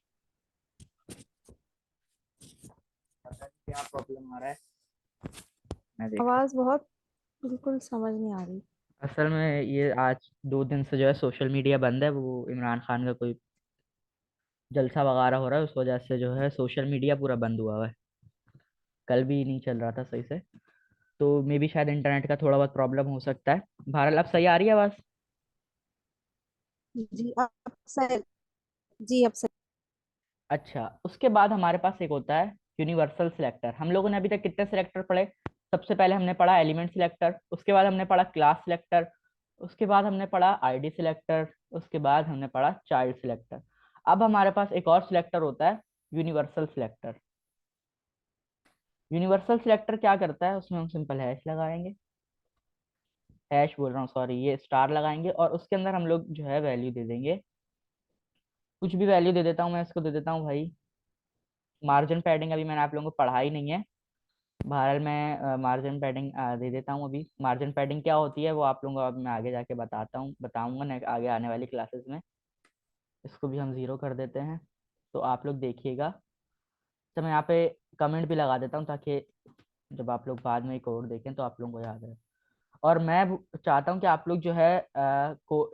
Speaker 1: होता है। क्या प्रॉब्लम आ रहा है मैं देख रहा
Speaker 3: आवाज बहुत बिल्कुल समझ नहीं आ रही।
Speaker 1: हूँ। असल में ये आज 2 दिन से जो है सोशल मीडिया बंद है, वो इमरान खान का कोई जलसा वगैरह हो रहा है, उस वजह से जो है सोशल मीडिया पूरा बंद हुआ है। कल भी नहीं चल रहा था सही से, तो मे भी शायद इंटरनेट का थोड़ा बहुत प्रॉब्लम हो सकता है। बहरहाल अब सही आ रही है आवाज?
Speaker 3: जी अब सही। जी अब सही।
Speaker 1: अच्छा, उसके बाद हमारे पास एक होता है यूनिवर्सल सिलेक्टर। हम लोगों ने अभी तक कितने सिलेक्टर पढ़े? सबसे पहले हमने पढ़ा एलिमेंट सिलेक्टर, उसके बाद हमने पढ़ा क्लास सिलेक्टर, उसके बाद हमने पढ़ा आईडी सिलेक्टर, उसके बाद हमने पढ़ा चाइल्ड सिलेक्टर। अब हमारे पास एक और सिलेक्टर होता है यूनिवर्सल सिलेक्टर। यूनिवर्सल सिलेक्टर क्या करता है, उसमें हम सिंपल हैश लगाएंगे, हैश बोल रहा हूँ सॉरी, ये स्टार लगाएंगे और उसके अंदर हम लोग जो है वैल्यू दे देंगे। कुछ भी वैल्यू दे देता हूँ मैं, इसको दे देता हूँ भाई मार्जिन पैडिंग, अभी मैंने आप लोगों को पढ़ा ही नहीं है, बहरहाल मैं मार्जिन पैडिंग दे देता हूँ। अभी मार्जिन पैडिंग क्या होती है वो आप लोगों को अब मैं आगे जाके बताऊंगा आगे आने वाली क्लासेस में। इसको भी हम 0 कर देते हैं, तो आप लोग देखिएगा। तो मैं यहाँ पे कमेंट भी लगा देता हूँ ताकि जब आप लोग बाद में कोड देखें तो आप लोगों को याद रहे। और मैं चाहता हूँ कि आप लोग जो है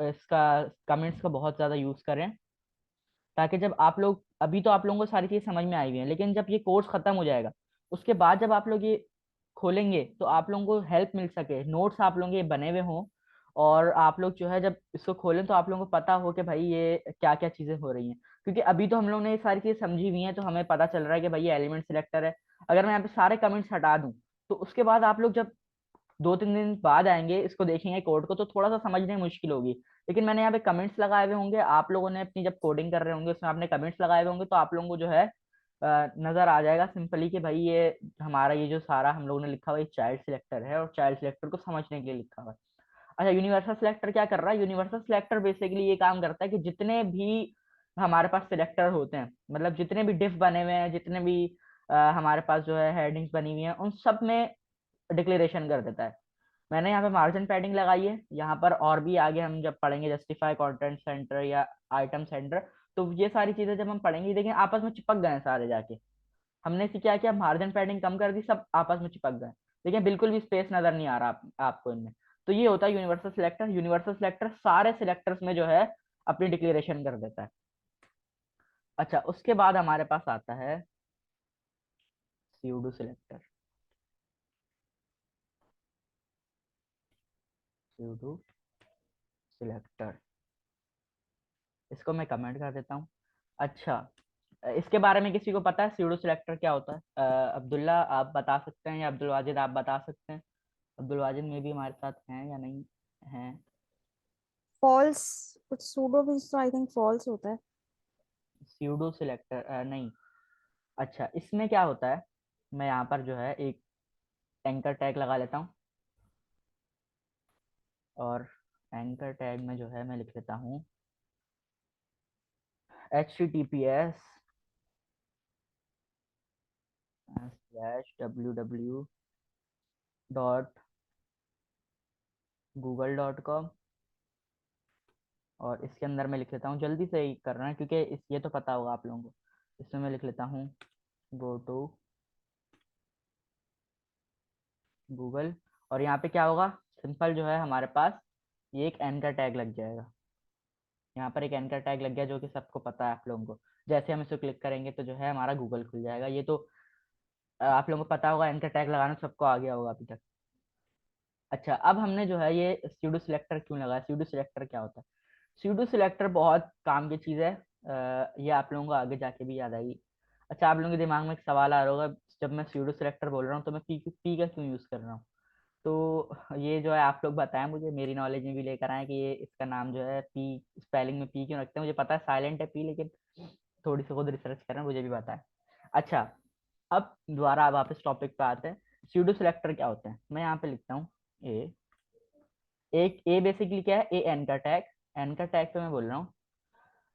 Speaker 1: इसका कमेंट्स का बहुत ज़्यादा यूज़ करें, ताकि जब आप लोग, अभी तो आप लोगों को सारी चीज़ समझ में आई हुई है, लेकिन जब ये कोर्स खत्म हो जाएगा उसके बाद जब आप लोग ये खोलेंगे तो आप लोगों को हेल्प मिल सके, नोट्स आप लोगों के बने हुए हों, और आप लोग जो है जब इसको खोलें तो आप लोगों को पता हो कि भाई ये क्या क्या चीज़ें हो रही हैं। क्योंकि अभी तो हम लोग ने ये सारी चीज़ समझी हुई हैं, तो हमें पता चल रहा है कि भाई ये एलिमेंट सिलेक्टर है। अगर मैं यहाँ पे सारे कमेंट्स हटा दूं तो उसके बाद आप लोग जब 2-3 दिन बाद आएंगे इसको देखेंगे कोड को, तो थोड़ा सा समझने में मुश्किल होगी। लेकिन मैंने यहाँ पे कमेंट्स लगाए हुए होंगे, आप लोगों ने अपनी जब कोडिंग कर रहे होंगे उसमें आपने कमेंट्स लगाए हुए होंगे, तो आप लोगों को जो है नजर आ जाएगा सिंपली कि भाई ये हमारा ये जो सारा हम लोगों ने लिखा हुआ चाइल्ड सिलेक्टर है, और चाइल्ड सिलेक्टर को समझने के लिए लिखा हुआ है। अच्छा, यूनिवर्सल सिलेक्टर क्या कर रहा है? यूनिवर्सल सिलेक्टर बेसिकली ये काम करता है कि जितने भी हमारे पास सिलेक्टर होते हैं, मतलब जितने भी डिफ बने हुए हैं, जितने भी हमारे पास जो है हेडिंग्स बनी हुई हैं, उन सब में डिक्लेरेशन कर देता है। मैंने यहाँ पे मार्जिन पैडिंग लगाई है। यहाँ पर और भी आगे हम जब पढ़ेंगे जस्टिफाई कंटेंट सेंटर या आइटम सेंटर, तो ये सारी चीजें जब हम पढ़ेंगे, लेकिन आपस में चिपक गए हैं सारे जाके। हमने क्या किया, मार्जिन पैडिंग कम कर दी, सब आपस में चिपक गए। देखिए बिल्कुल भी स्पेस नजर नहीं आ रहा आपको इनमें। तो ये होता है यूनिवर्सल सिलेक्टर। यूनिवर्सल सिलेक्टर सारे सिलेक्टर्स में जो है अपनी डिक्लेरेशन कर देता है। अच्छा, उसके बाद हमारे पास आता है स्यूडो सिलेक्टर। स्यूडो सिलेक्टर, इसको मैं कमेंट कर देता हूँ। अच्छा, इसके बारे में किसी को पता है स्यूडो सिलेक्टर क्या होता है? अब्दुल्ला आप बता सकते हैं, या अब्दुल वाजिद आप बता सकते हैं? अब्दुल वाजिद में भी हमारे साथ हैं या नहीं हैं?
Speaker 3: फॉल्स, कुछ सूडो भी तो आई थिंक फॉल्स होता है।
Speaker 1: स्यूडो सिलेक्टर नहीं। अच्छा, इसमें क्या होता है, मैं यहाँ पर जो है एक एंकर टैग लगा लेता हूँ, और एंकर टैग में जो है मैं लिख लेता हूँ https://www.google.com, और इसके अंदर मैं लिख लेता हूँ, जल्दी से ही करना है क्योंकि ये तो पता होगा आप लोगों को। इसमें मैं लिख लेता हूँ गो टू गूगल, और यहाँ पे क्या होगा, सिंपल जो है हमारे पास ये एक एंकर टैग लग जाएगा। यहाँ पर एक एंकर टैग लग गया जो कि सबको पता है आप लोगों को। जैसे हम इसे क्लिक करेंगे तो जो है हमारा गूगल खुल जाएगा। ये तो आप लोगों को पता होगा, एंकर टैग लगाना सबको आ गया होगा अभी तक। अच्छा, अब हमने जो है ये स्यूडो सिलेक्टर क्यों लगाया, स्यूडो सिलेक्टर क्या होता है? स्यूडो सिलेक्टर बहुत काम की चीज़ है। ये आप लोगों को आगे जाके भी याद आएगी। अच्छा, आप लोगों के दिमाग में एक सवाल आ रहा होगा, जब मैं स्यूडो सिलेक्टर बोल रहा हूँ तो मैं पी का क्यों यूज़ कर रहा हूँ? तो ये जो है आप लोग बताएं मुझे, मेरी नॉलेज में भी लेकर आए कि ये इसका नाम जो है पी, स्पेलिंग में पी क्यों रखते हैं। मुझे पता है साइलेंट है पी, लेकिन थोड़ी सी खुद रिसर्च करें, मुझे भी पता है। अच्छा, अब दोबारा वापस टॉपिक पे आते हैं। स्यूडो सिलेक्टर क्या होते हैं? मैं यहाँ पे लिखता हूँ ए। एक ए बेसिकली क्या है, ए एन का टैग। एन का टैग पे मैं बोल रहा हूँ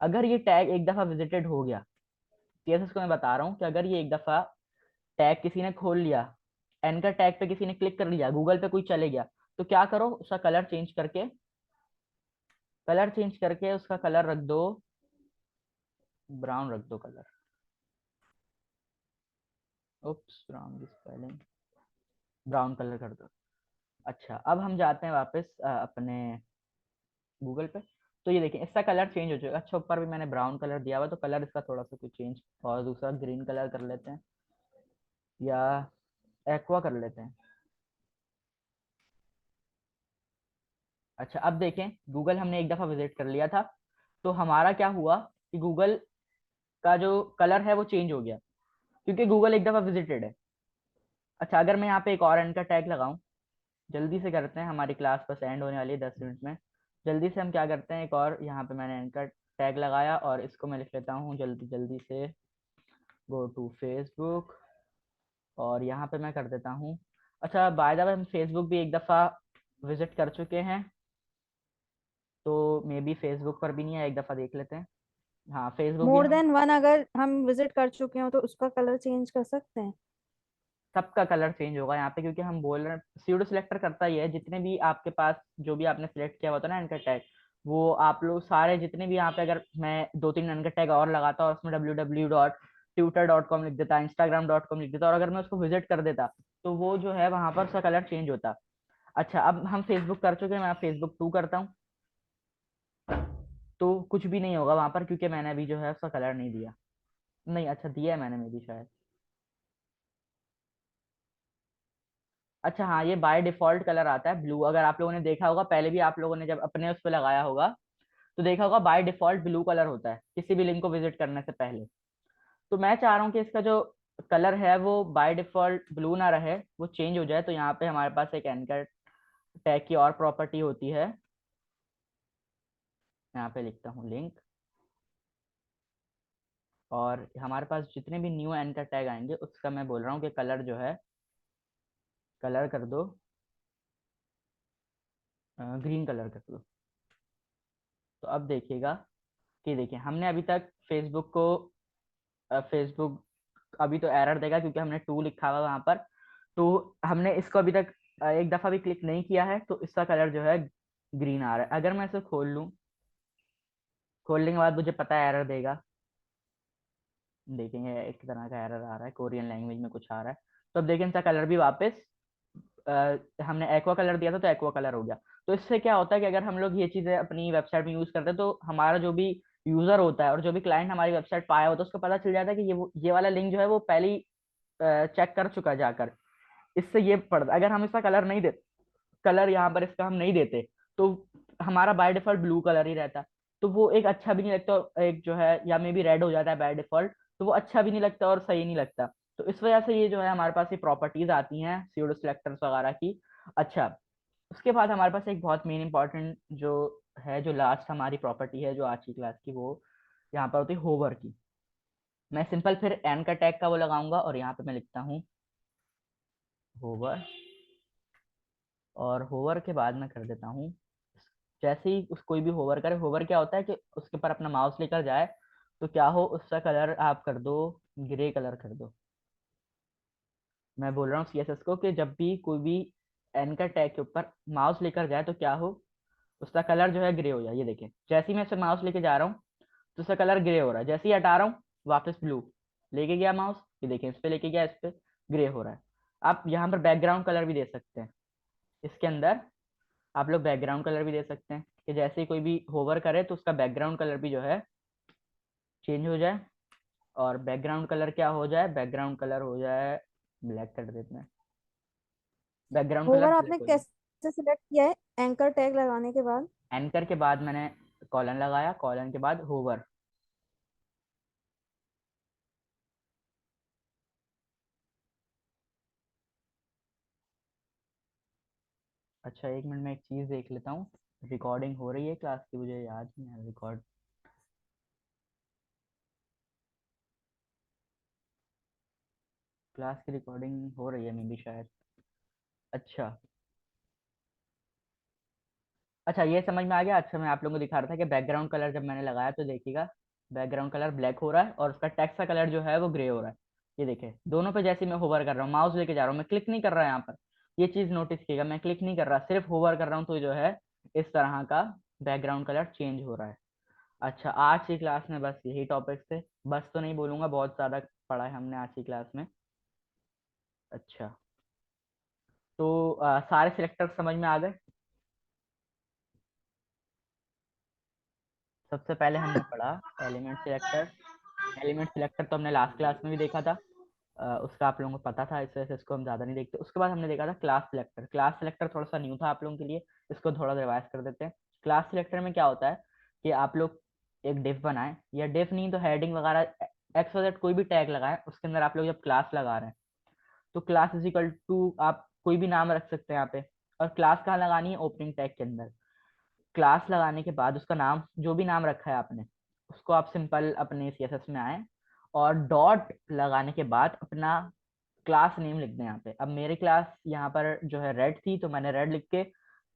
Speaker 1: अगर ये टैग एक दफा विजिटेड हो गया, सीएसएस को मैं बता रहा हूँ कि अगर ये एक दफा टैग किसी ने खोल लिया, एन का टैग पे किसी ने क्लिक कर लिया, गूगल पे कोई चले गया, तो क्या करो, उसका कलर चेंज करके उसका कलर रख दो ब्राउन, रख दो कलर। उप्स, ब्राउन की स्पेलिंग, ब्राउन कलर कर दो। अच्छा, अब हम जाते हैं वापस अपने गूगल पे। तो ये देखिए इसका कलर चेंज हो जाएगा। अच्छा, ऊपर भी मैंने ब्राउन कलर दिया हुआ, तो कलर इसका थोड़ा सा कुछ चेंज, और दूसरा ग्रीन कलर कर लेते हैं, या एक्वा कर लेते हैं। अच्छा, अब देखें गूगल हमने एक दफा विजिट कर लिया था, तो हमारा क्या हुआ कि गूगल का जो कलर है वो चेंज हो गया, क्योंकि गूगल एक दफा विजिटेड है। अच्छा, अगर मैं यहाँ पे एक और एन का टैग लगाऊं, जल्दी से करते हैं, हमारी क्लास बस एंड होने वाली है 10 मिनट में। जल्दी से हम क्या करते हैं, एक और यहाँ पे मैंने एन का टैग लगाया, और इसको मैं लिख लेता हूँ जल्दी जल्दी से गो टू फेसबुक, और यहाँ पे मैं कर देता हूँ। अच्छा, बाय द वे हम फेसबुक भी एक दफ़ा विजिट कर चुके हैं, तो मे बी फेसबुक पर भी नहीं है, एक दफ़ा देख लेते हैं। हाँ, फेसबुक भी
Speaker 3: मोर
Speaker 1: हम,
Speaker 3: देन वन अगर हम विजिट कर चुके हो तो उसका कलर चेंज कर सकते हैं।
Speaker 1: सबका कलर चेंज होगा यहाँ पे, क्योंकि हम बोल रहे हैं स्यूडो सिलेक्टर करता ही है, जितने भी आपके पास जो भी आपने सिलेक्ट किया होता है ना एंकर टैग, वो आप लोग सारे जितने भी यहाँ पे, अगर मैं 2-3 एंकर टैग और लगाता और उसमें www.tutor.com लिख देता, instagram.com लिख देता, और अगर मैं उसको विजिट कर देता, तो वो जो है वहां पर उसका कलर चेंज होता। अच्छा, अब हम फेसबुक कर चुके हैं, मैं फेसबुक 2 करता हूँ, तो कुछ भी नहीं होगा वहां पर, क्योंकि मैंने अभी जो है उसका कलर नहीं दिया। नहीं, अच्छा दिया है मैंने, मे भी शायद। अच्छा हाँ, ये बाय डिफॉल्ट कलर आता है ब्लू, अगर आप लोगों ने देखा होगा पहले भी, आप लोगों ने जब अपने उस पर लगाया होगा तो देखा होगा बाय डिफॉल्ट ब्लू कलर होता है किसी भी लिंक को विजिट करने से पहले। तो मैं चाह रहा हूँ कि इसका जो कलर है वो बाय डिफॉल्ट ब्लू ना रहे, वो चेंज हो जाए। तो यहाँ पे हमारे पास एक एंकर टैग की और प्रॉपर्टी होती है, यहाँ पे लिखता हूँ लिंक, और हमारे पास जितने भी न्यू एंकर टैग आएंगे उसका मैं बोल रहा हूँ कि कलर जो है, कलर कर दो ग्रीन कलर कर दो। तो अब देखिएगा कि देखिए हमने अभी तक फेसबुक को, फेसबुक अभी तो एरर देगा क्योंकि हमने 2 लिखा हुआ वहां पर, तो हमने इसको अभी तक एक दफा भी क्लिक नहीं किया है, तो इसका कलर जो है ग्रीन आ रहा है। अगर मैं इसे खोल लूं, खोलने के बाद मुझे पता है एरर देगा, देखेंगे एक तरह का एरर आ रहा है, कोरियन लैंग्वेज में कुछ आ रहा है। तो अब देखें इसका कलर भी वापस हमने एक्वा कलर दिया था तो एक्वा कलर हो गया। तो इससे क्या होता है कि अगर हम लोग ये चीजें अपनी वेबसाइट में यूज करते हैं, तो हमारा जो भी यूजर होता है और जो भी क्लाइंट हमारी वेबसाइट पाया होता है, उसको पता चल जाता है कि ये वाला लिंक जो है वो पहले चेक कर चुका है जाकर। इससे ये पड़ता, अगर हम इसका कलर नहीं देते, कलर यहाँ पर इसका हम नहीं देते, तो हमारा बाय डिफॉल्ट ब्लू कलर ही रहता, तो वो एक अच्छा भी नहीं लगता, और एक जो है या मे बी रेड हो जाता है बाय डिफॉल्ट, तो वो अच्छा भी नहीं लगता और सही नहीं लगता। तो इस वजह से ये जो है हमारे पास ये प्रॉपर्टीज आती हैं स्यूडो सिलेक्टर्स वगैरह की। अच्छा, उसके बाद हमारे पास एक बहुत मेन इंपॉर्टेंट जो है, जो लास्ट हमारी प्रॉपर्टी है जो आज की क्लास की, वो यहाँ पर होती है होवर की। मैं सिंपल फिर एन का टैग का वो लगाऊंगा, और यहाँ पे मैं लिखता हूँ होवर, और होवर के बाद मैं कर देता हूँ, जैसे ही उस कोई भी होवर करे, होवर क्या होता है कि उसके ऊपर अपना माउस लेकर जाए, तो क्या हो, उसका कलर आप कर दो ग्रे कलर कर दो। मैं बोल रहा हूँ सीएसएस को कि जब भी कोई भी एंकर टैग के ऊपर माउस लेकर जाए तो क्या हो, उसका कलर जो है ग्रे हो जाए। ये देखें, जैसे ही मैं इसे माउस लेके जा रहा हूँ तो उसका कलर ग्रे हो रहा है, जैसे ही हटा रहा हूँ वापस ब्लू, लेके गया माउस, ये देखें इस पे लेके गया, इस पे ग्रे हो रहा है। आप यहाँ पर बैकग्राउंड कलर भी दे सकते हैं, इसके अंदर आप लोग बैकग्राउंड कलर भी दे सकते हैं कि जैसे ही कोई भी होवर करे तो उसका बैकग्राउंड कलर भी जो है चेंज हो जाए। और बैकग्राउंड कलर क्या हो जाए, बैकग्राउंड कलर हो जाए ब्लैक कर देते हैं, बैकग्राउंड कलर
Speaker 3: होवर
Speaker 1: ब्लैक
Speaker 3: आपने
Speaker 1: हो जाए।
Speaker 3: कैसे सिलेक्ट किया है एंकर टैग लगाने के बाद?
Speaker 1: एंकर के बाद मैंने कॉलन लगाया, कॉलन के बाद होवर। अच्छा एक मिनट में एक चीज देख लेता हूँ, रिकॉर्डिंग हो रही है क्लास की, मुझे याद नहीं है रिकॉर्ड। क्लास की रिकॉर्डिंग हो रही है मे बी शायद। अच्छा, अच्छा ये समझ में आ गया। अच्छा मैं आप लोगों को दिखा रहा था कि बैकग्राउंड कलर जब मैंने लगाया तो देखिएगा बैकग्राउंड कलर ब्लैक हो रहा है और उसका टेक्स्ट का कलर जो है वो ग्रे हो रहा है। ये देखिए दोनों पे जैसे मैं होवर कर रहा हूँ, माउस लेके जा रहा हूँ, मैं क्लिक नहीं कर रहा यहाँ पर, ये चीज नोटिस कीजिएगा, मैं क्लिक नहीं कर रहा, सिर्फ होवर कर रहा हूँ, तो जो है इस तरह का बैकग्राउंड कलर चेंज हो रहा है। अच्छा, आज की क्लास में बस यही टॉपिक्स थे, बस तो नहीं बोलूंगा, बहुत ज्यादा पढ़ा है हमने आज की क्लास में। अच्छा, तो सारे सिलेक्टर समझ में आ गए। सबसे पहले हमने पढ़ा एलिमेंट सिलेक्टर। एलिमेंट सिलेक्टर तो हमने लास्ट क्लास में भी देखा था, उसका आप लोगों को पता था, इस वजह से इसको हम ज़्यादा नहीं देखते। उसके बाद हमने देखा था क्लास सिलेक्टर। क्लास सिलेक्टर थोड़ा सा न्यू था आप लोगों के लिए, इसको थोड़ा रिवाइज कर देते हैं। क्लास सिलेक्टर में क्या होता है कि आप लोग एक डिफ बनाएं, या डिफ नहीं तो हेडिंग वगैरह एक्स वाई जेड कोई भी टैग लगाएं, उसके अंदर आप लोग जब क्लास लगा रहे हैं तो क्लास इज इक्वल टू आप कोई भी नाम रख सकते हैं यहाँ पे। और क्लास कहाँ लगानी है, ओपनिंग टैग के अंदर। क्लास लगाने के बाद उसका नाम, जो भी नाम रखा है आपने, उसको आप सिंपल अपने सीएसएस में आए और डॉट लगाने के बाद अपना क्लास नेम लिख दें यहाँ पे। अब मेरी क्लास यहाँ पर जो है रेड थी, तो मैंने रेड लिख के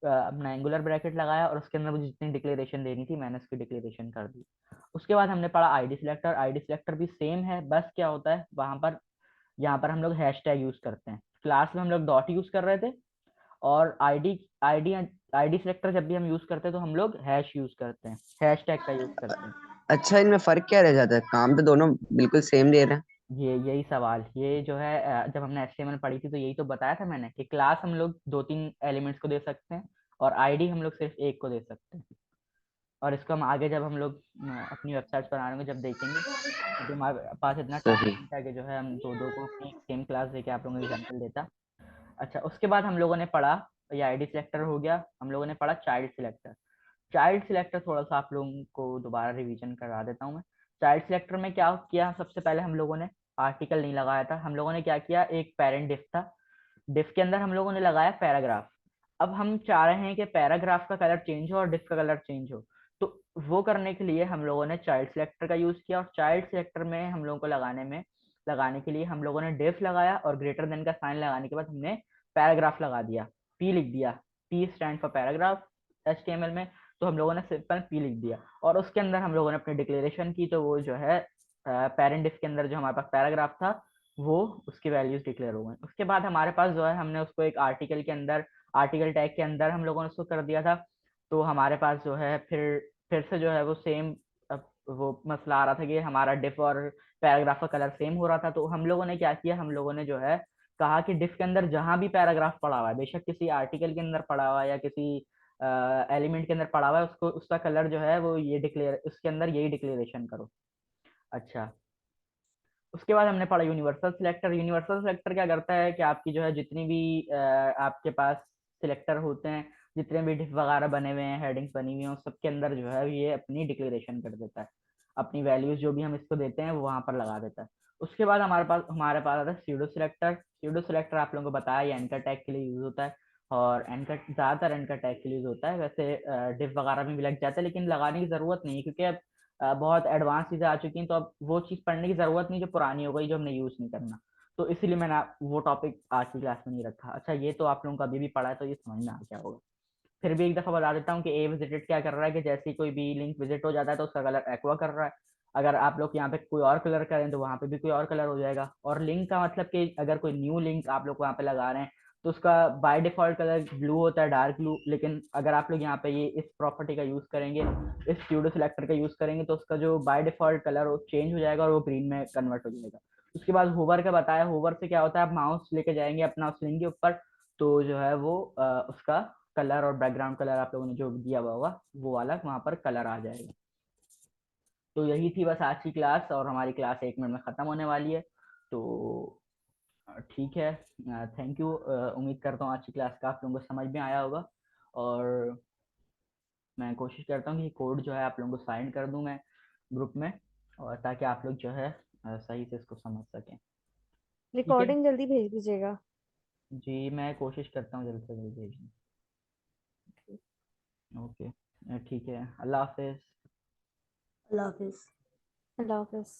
Speaker 1: अपना एंगुलर ब्रैकेट लगाया, और उसके अंदर मुझे जितनी डिक्लेरेशन देनी थी मैंने उसकी डिक्लेरेशन कर दी। उसके बाद हमने पढ़ा आईडी सिलेक्टर। आईडी सिलेक्टर भी सेम है, बस क्या होता है वहां पर यहाँ पर हम लोग हैशटैग यूज करते हैं। क्लास में हम लोग डॉट यूज कर रहे थे, और आईडी आईडी आईडी सिलेक्टर जब भी हम यूज करते हैं तो हम लोग हैश यूज करते हैं, हैशटैग का यूज करते हैं।
Speaker 2: अच्छा, इनमें फर्क क्या रह जाता है? काम तो दोनों बिल्कुल सेम दे रहे हैं।
Speaker 1: ये यही सवाल, ये जो है जब हमने HTML पढ़ी थी तो यही तो बताया था मैंने कि क्लास हम लोग 2-3 एलिमेंट्स को दे सकते हैं, और आईडी हम लोग सिर्फ एक को दे सकते हैं। और इसको हम आगे जब हम लोग अपनी वेबसाइट पर आएंगे जब देखेंगे, क्योंकि हमारे पास इतना टाइम
Speaker 2: सही।
Speaker 1: नहीं था कि जो है हम दो दो को अपनी सेम क्लास देके आप लोगों को एग्जाम्पल देता। अच्छा, उसके बाद हम लोगों ने पढ़ा, ये आईडी सिलेक्टर हो गया, हम लोगों ने पढ़ा चाइल्ड सिलेक्टर। चाइल्ड सिलेक्टर थोड़ा सा आप लोगों को दोबारा रिवीजन करा देता हूँ मैं। चाइल्ड सिलेक्टर में क्या किया, सबसे पहले हम लोगों ने आर्टिकल नहीं लगाया था, हम लोगों ने क्या किया, एक पेरेंट डिफ था, डिफ के अंदर हम लोगों ने लगाया पैराग्राफ। अब हम चाह रहे हैं कि पैराग्राफ का कलर चेंज हो और डिफ का कलर चेंज हो, तो वो करने के लिए हम लोगों ने चाइल्ड सिलेक्टर का यूज किया, और चाइल्ड सिलेक्टर में हम लोगों को लगाने के लिए हम लोगों ने डिफ लगाया, और ग्रेटर देन का साइन लगाने के बाद हमने पैराग्राफ लगा दिया, पी लिख दिया, P stand for paragraph HTML में। तो हम लोगों ने सिंपल पी लिख दिया, और उसके अंदर हम लोगों ने अपनी डिक्लेरेशन की, तो वो जो है पेरेंट डिफ के अंदर जो हमारे पास पैराग्राफ था वो उसकी वैल्यूज डिक्लेयर हो गई। उसके बाद हमारे पास जो है हमने उसको एक आर्टिकल के अंदर, आर्टिकल टैग के अंदर हम लोगों ने उसको कर दिया था। तो हमारे पास जो है फिर से जो है वो सेम वो मसला आ रहा था कि हमारा डिफ और पैराग्राफ का कलर सेम हो रहा था। तो हम लोगों ने क्या किया, हम लोगों ने जो है कहा कि डिफ के अंदर जहां भी पैराग्राफ पड़ा हुआ है, बेशक किसी आर्टिकल के अंदर पड़ा हुआ है या किसी एलिमेंट के अंदर पड़ा हुआ है, उसको उसका कलर जो है वो ये डिक्लेयर, उसके अंदर यही डिक्लेरेशन करो। अच्छा, उसके बाद हमने पढ़ा यूनिवर्सल सिलेक्टर। यूनिवर्सल सिलेक्टर क्या करता है कि आपकी जो है जितनी भी आपके पास सिलेक्टर होते हैं, जितने भी डिफ वगैरह बने हुए हैं, हेडिंग्स बनी हुई हैं, उस सबके अंदर जो है ये अपनी डिक्लेरेशन कर देता है, अपनी वैल्यूज जो भी हम इसको देते हैं वो वहां पर लगा देता है। उसके बाद हमारे पास आता है स्यूडो सिलेक्टर। स्यूडो सिलेक्टर आप लोगों को बताया ये एंकर टैग के लिए यूज होता है, और एंकर ज्यादातर एंकर टैग के लिए यूज होता है। वैसे डिफ वगैरह में भी लग जाता है, लेकिन लगाने की जरूरत नहीं है, क्योंकि अब बहुत एडवांस चीजें आ चुकी हैं, तो अब वो चीज पढ़ने की जरूरत नहीं जो पुरानी हो गई, जो हमने यूज नहीं करना। तो इसीलिए मैंने वो टॉपिक आज की क्लास में नहीं रखा। अच्छा, ये तो आप लोगों को अभी भी पढ़ा है तो ये समझ में आ गया होगा। फिर भी एक दफा बता देता हूँ कि ए विजिटेड क्या कर रहा है, कि जैसे ही कोई भी लिंक विजिट हो जाता है तो उसका कलर एक्वा कर रहा है। अगर आप लोग यहाँ पे कोई और कलर करें तो वहां पे भी कोई और कलर हो जाएगा। और लिंक का मतलब कि अगर कोई न्यू लिंक आप लोग वहाँ पे लगा रहे हैं तो उसका बाय डिफॉल्ट कलर ब्लू होता है, डार्क ब्लू। लेकिन अगर आप लोग यहाँ पे ये इस प्रॉपर्टी का यूज करेंगे, इस स्यूडो सिलेक्टर का यूज करेंगे, तो उसका जो बाय डिफॉल्ट कलर वो चेंज हो जाएगा और वो ग्रीन में कन्वर्ट हो जाएगा। उसके बाद होवर का बताया, होवर से क्या होता है, आप माउस लेके जाएंगे अपना उस लिंक के ऊपर, तो जो है वो उसका कलर और बैकग्राउंड कलर आप लोगों ने जो दिया हुआ होगा वो वाला वहां पर कलर आ जाएगा। तो यही थी बस आज की क्लास, और हमारी क्लास 1 मिनट में खत्म होने वाली है। तो ठीक है, थैंक यू। उम्मीद करता हूँ आज की क्लास का आप लोगों को समझ में आया होगा, और मैं कोशिश करता हूँ कि कोड जो है आप लोगों को साइन कर दूं मैं ग्रुप में, और ताकि आप लोग जो है सही से इसको समझ सकें। ठीक है
Speaker 3: रिकॉर्डिंग जल्दी भेज दीजिएगा।
Speaker 1: जी, मैं कोशिश करता हूँ जल्द से जल्द भेजने। ओके, ठीक है, अल्लाह हाफिज।
Speaker 3: अल्लाह हाफिज। अल्लाह हाफिज।